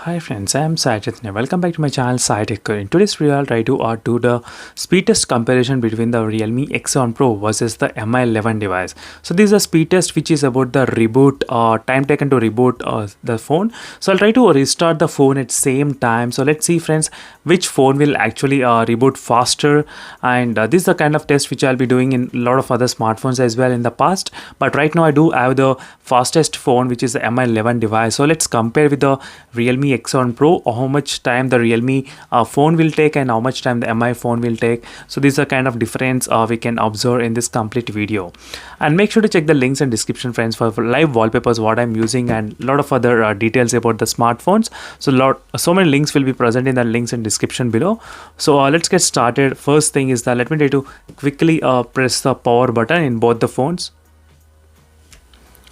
Hi friends, I am Sai Chaitanya. Welcome back to my channel Sai Tech. In today's video, I'll try to do the speed test comparison between the Realme X8 Pro versus the Mi11 device. So this is a speed test which is about the reboot, time taken to reboot the phone. So I'll try to restart the phone at same time. So let's see friends, which phone will actually reboot faster. And this is the kind of test which I'll be doing in a lot of other smartphones as well in the past. But right now I do have the fastest phone which is the Mi11 device. So let's compare with the Realme X8 Pro, how much time the Realme phone will take and how much time the Mi phone will take. So this is a kind of difference we can observe in this complete video. And make sure to check the links in description friends for live wallpapers what I'm using and a lot of other details about the smartphones. So many links will be present in the links in description below. So let's get started. First thing is that let me try to quickly press the power button in both the phones,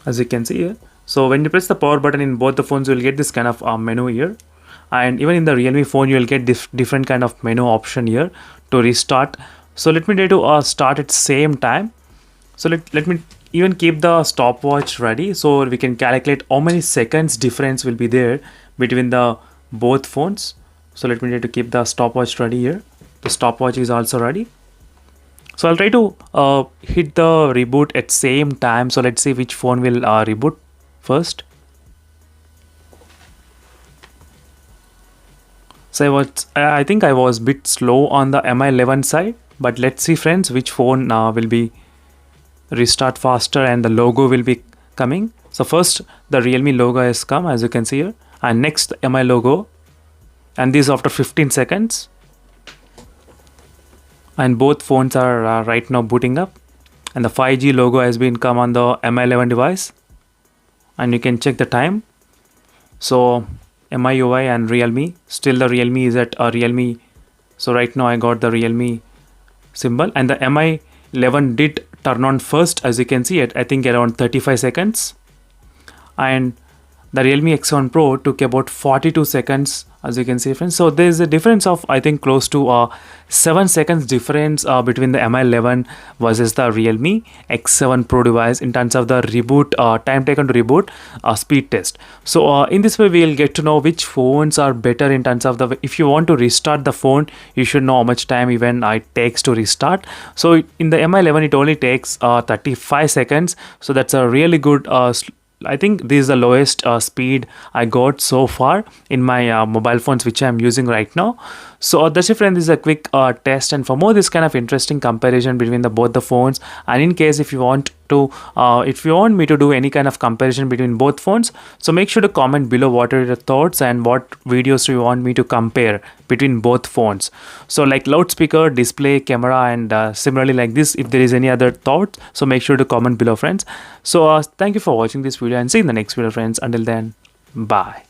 as you can see here. So when you press the power button in both the phones, you will get this kind of menu here, and even in the Realme phone you will get different kind of menu option here to restart. So let me try to start at same time. So let me even keep the stopwatch ready so we can calculate how many seconds difference will be there between the both phones. So let me try to keep the stopwatch ready here. The stopwatch is also ready. So I'll try to hit the reboot at same time. So let's see which phone will reboot first. So I think I was a bit slow on the Mi11 side, but let's see friends which phone will be restart faster and the logo will be coming. So first the Realme logo has come, as you can see here, and next the Mi logo, and this after 15 seconds. And both phones are right now booting up, and the 5G logo has been come on the Mi11 device, and you can check the time. So MIUI and Realme, still the Realme is at Realme. So right now I got the Realme symbol, and the Mi11 did turn on first, as you can see it, I think around 35 seconds, and the Realme X8 Pro took about 42 seconds, as you can see friends. So there is a difference of I think close to 7 seconds difference between the Mi11 versus the Realme X7 Pro device in terms of the reboot, time taken to reboot speed test. So in this way we will get to know which phones are better in terms of the, if you want to restart the phone, you should know how much time even it takes to restart. So in the Mi11 it only takes 35 seconds. So that's a really good I think this is the lowest speed I got so far in my mobile phones which I'm using right now. So that's it friend, this is a quick test, and for more this kind of interesting comparison between both the phones, and in case if you want me to do any kind of comparison between both phones, so make sure to comment below what are your thoughts and what videos do you want me to compare between both phones. So like loudspeaker, display, camera, and similarly like this, if there is any other thoughts, so make sure to comment below friends. So thank you for watching this video and see you in the next video friends. Until then, bye.